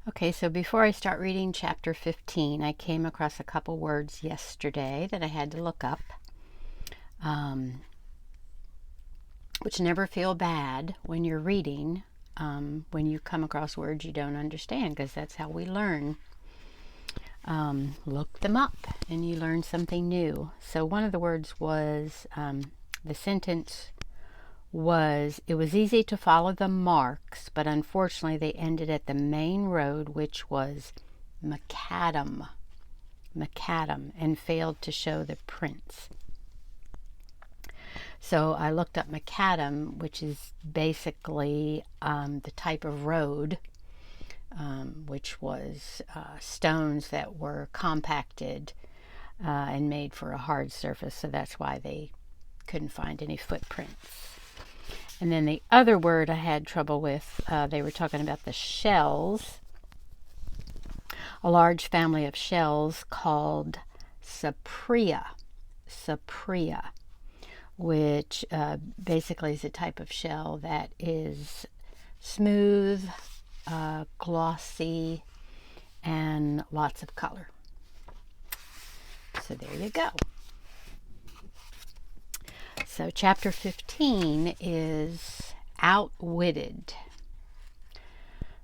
Okay, so before I start reading chapter 15, I came across a couple words yesterday that I had to look up, which never feel bad when you're reading, when you come across words you don't understand, because that's how we learn. Look them up and you learn something new. So one of the words was, the sentence was, it was easy to follow the marks, but unfortunately they ended at the main road, which was macadam, and failed to show the prints. So I looked up macadam, which is basically the type of road, which was stones that were compacted and made for a hard surface, so that's why they couldn't find any footprints. And then the other word I had trouble with, they were talking about the shells, a large family of shells called sapria, which basically is a type of shell that is smooth, glossy, and lots of color. So there you go. So chapter 15 is Outwitted.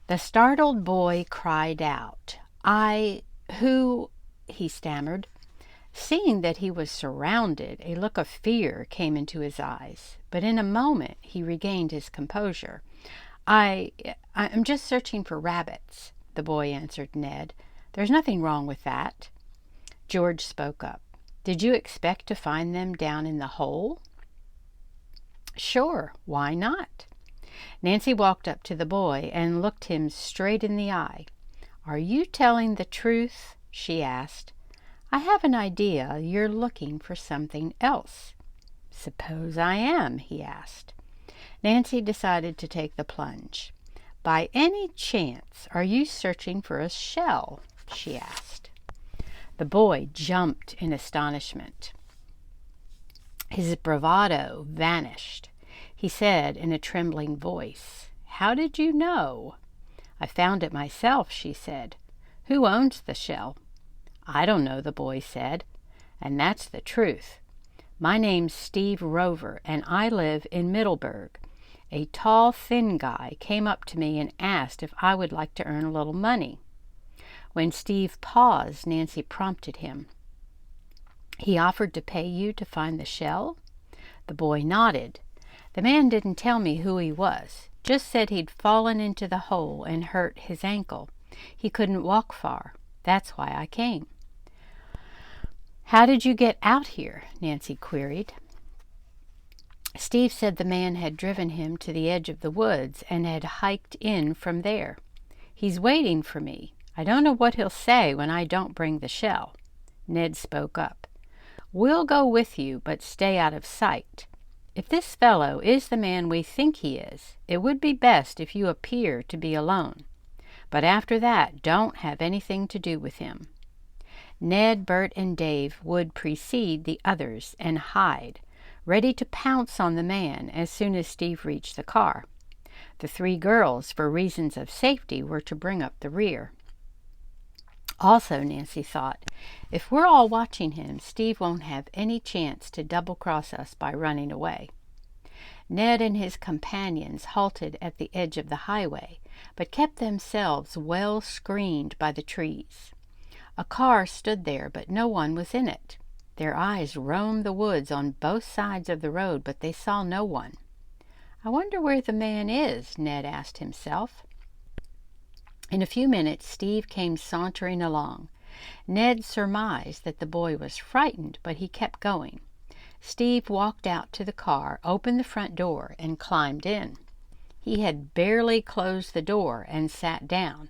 The startled boy cried out, who, he stammered. Seeing that he was surrounded, a look of fear came into his eyes, but in a moment he regained his composure. I'm just searching for rabbits, the boy answered Ned. There's nothing wrong with that. George spoke up. Did you expect to find them down in the hole? Sure, why not? Nancy walked up to the boy and looked him straight in the eye. Are you telling the truth? She asked. I have an idea you're looking for something else. Suppose I am, he asked. Nancy decided to take the plunge. By any chance, are you searching for a shell? She asked. The boy jumped in astonishment. His bravado vanished. He said in a trembling voice, How did you know? I found it myself, she said. Who owns the shell? I don't know, the boy said. And that's the truth. My name's Steve Rover, and I live in Middleburg. A tall, thin guy came up to me and asked if I would like to earn a little money. When Steve paused, Nancy prompted him. He offered to pay you to find the shell? The boy nodded. The man didn't tell me who he was, just said he'd fallen into the hole and hurt his ankle. He couldn't walk far. That's why I came. How did you get out here? Nancy queried. Steve said the man had driven him to the edge of the woods and had hiked in from there. He's waiting for me. I don't know what he'll say when I don't bring the shell. Ned spoke up. We'll go with you, but stay out of sight. If this fellow is the man we think he is, it would be best if you appear to be alone. But after that, don't have anything to do with him. Ned, Bert, and Dave would precede the others and hide, ready to pounce on the man as soon as Steve reached the car. The three girls, for reasons of safety, were to bring up the rear. Also, Nancy thought, if we're all watching him, Steve won't have any chance to double-cross us by running away. Ned and his companions halted at the edge of the highway, but kept themselves well screened by the trees. A car stood there, but no one was in it. Their eyes roamed the woods on both sides of the road, but they saw no one. I wonder where the man is, Ned asked himself. In a few minutes, Steve came sauntering along. Ned surmised that the boy was frightened, but he kept going. Steve walked out to the car, opened the front door, and climbed in. He had barely closed the door and sat down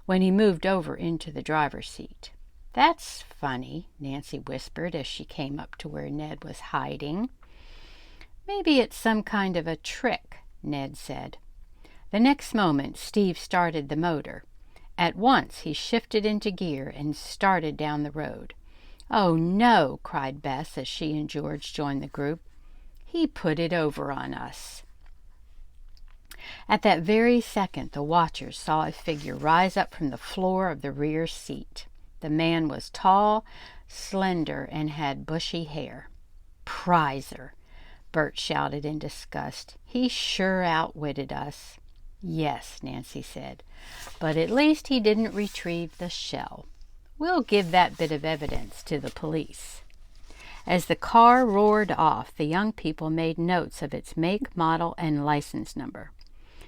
when he moved over into the driver's seat. That's funny, Nancy whispered as she came up to where Ned was hiding. Maybe it's some kind of a trick, Ned said. The next moment, Steve started the motor. At once, he shifted into gear and started down the road. Oh, no, cried Bess as she and George joined the group. He put it over on us. At that very second, the watchers saw a figure rise up from the floor of the rear seat. The man was tall, slender, and had bushy hair. "Prizer!" Bert shouted in disgust. "He sure outwitted us." "Yes," Nancy said, "but at least he didn't retrieve the shell. We'll give that bit of evidence to the police." As the car roared off, the young people made notes of its make, model, and license number.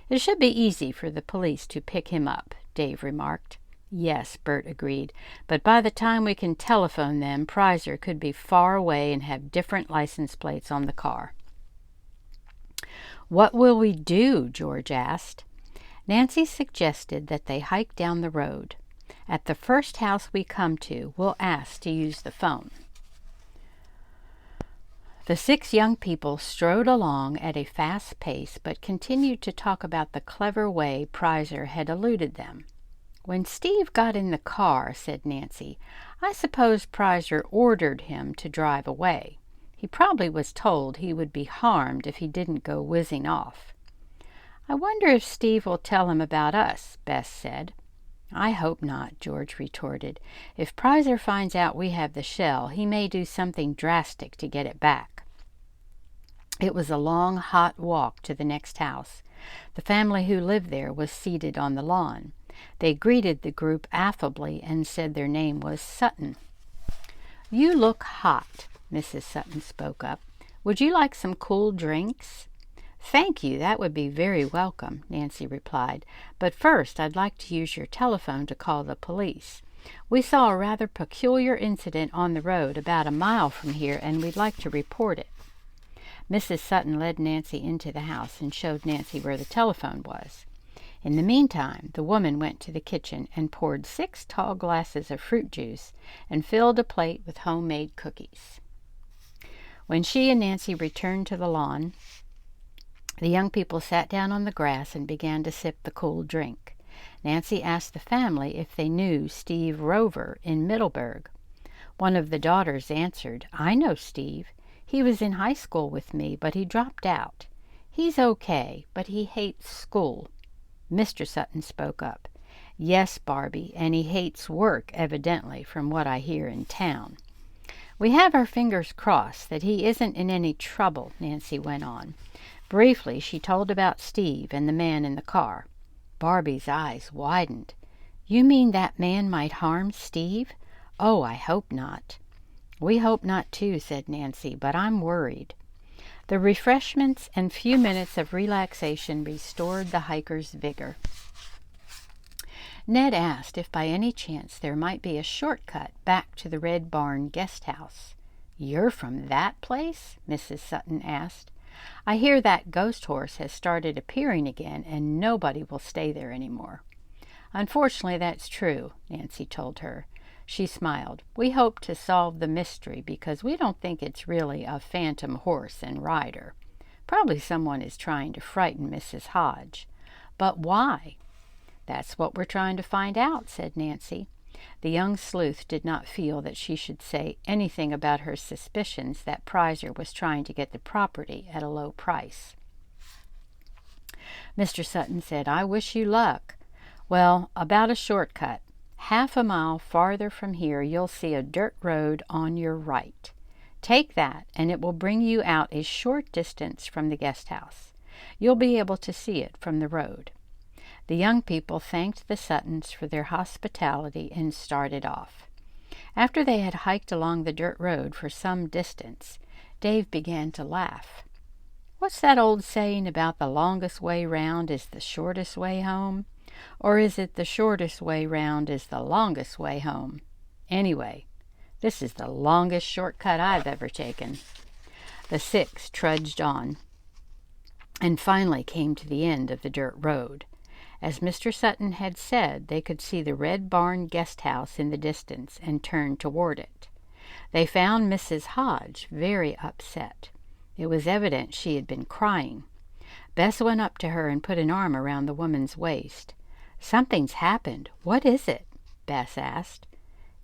"It should be easy for the police to pick him up," Dave remarked. "Yes," Bert agreed, "but by the time we can telephone them, Prizer could be far away and have different license plates on the car." "What will we do?" George asked. Nancy suggested that they hike down the road. "At the first house we come to, we'll ask to use the phone." The 6 young people strode along at a fast pace, but continued to talk about the clever way Prizer had eluded them. "When Steve got in the car," said Nancy, "I suppose Prizer ordered him to drive away. He probably was told he would be harmed if he didn't go whizzing off." "I wonder if Steve will tell him about us," Bess said. "I hope not," George retorted. "If Prizer finds out we have the shell, he may do something drastic to get it back." It was a long, hot walk to the next house. The family who lived there was seated on the lawn. They greeted the group affably and said their name was Sutton. "You look hot," Mrs. Sutton spoke up. "Would you like some cool drinks?" "Thank you, that would be very welcome," Nancy replied. "But first I'd like to use your telephone to call the police. We saw a rather peculiar incident on the road about a mile from here, and we'd like to report it." Mrs. Sutton led Nancy into the house and showed Nancy where the telephone was. In the meantime, the woman went to the kitchen and poured 6 tall glasses of fruit juice and filled a plate with homemade cookies. When she and Nancy returned to the lawn, the young people sat down on the grass and began to sip the cool drink. Nancy asked the family if they knew Steve Rover in Middleburg. One of the daughters answered, "I know Steve. He was in high school with me, but he dropped out. He's okay, but he hates school." Mr. Sutton spoke up. "Yes, Barbie, and he hates work, evidently, from what I hear in town." "We have our fingers crossed that he isn't in any trouble," Nancy went on. Briefly, she told about Steve and the man in the car. Barbie's eyes widened. "You mean that man might harm Steve? Oh, I hope not." "We hope not too," said Nancy, "but I'm worried." The refreshments and few minutes of relaxation restored the hikers' vigor. Ned asked if by any chance there might be a shortcut back to the Red Barn guest house. "You're from that place?" Mrs. Sutton asked. "I hear that ghost horse has started appearing again, and nobody will stay there anymore." "Unfortunately, that's true," Nancy told her. She smiled. "We hope to solve the mystery because we don't think it's really a phantom horse and rider. Probably someone is trying to frighten Mrs. Hodge." "But why?" "That's what we're trying to find out," said Nancy. The young sleuth did not feel that she should say anything about her suspicions that Prizer was trying to get the property at a low price. Mr. Sutton said, "I wish you luck." "Well, about a shortcut. Half a mile farther from here you'll see a dirt road on your right. Take that, and it will bring you out a short distance from the guest house. You'll be able to see it from the road." The young people thanked the Suttons for their hospitality and started off. After they had hiked along the dirt road for some distance, Dave began to laugh. "What's that old saying about the longest way round is the shortest way home? Or is it the shortest way round is the longest way home? Anyway, this is the longest shortcut I've ever taken." The 6 trudged on and finally came to the end of the dirt road. As Mr. Sutton had said, they could see the Red Barn guest house in the distance and turned toward it. They found Mrs. Hodge very upset. It was evident she had been crying. Bess went up to her and put an arm around the woman's waist. "Something's happened. What is it?" Bess asked.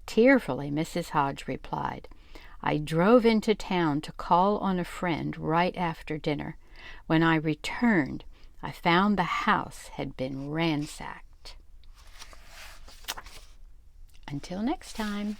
Tearfully, Mrs. Hodge replied, "I drove into town to call on a friend right after dinner. When I returned, I found the house had been ransacked. Until next time.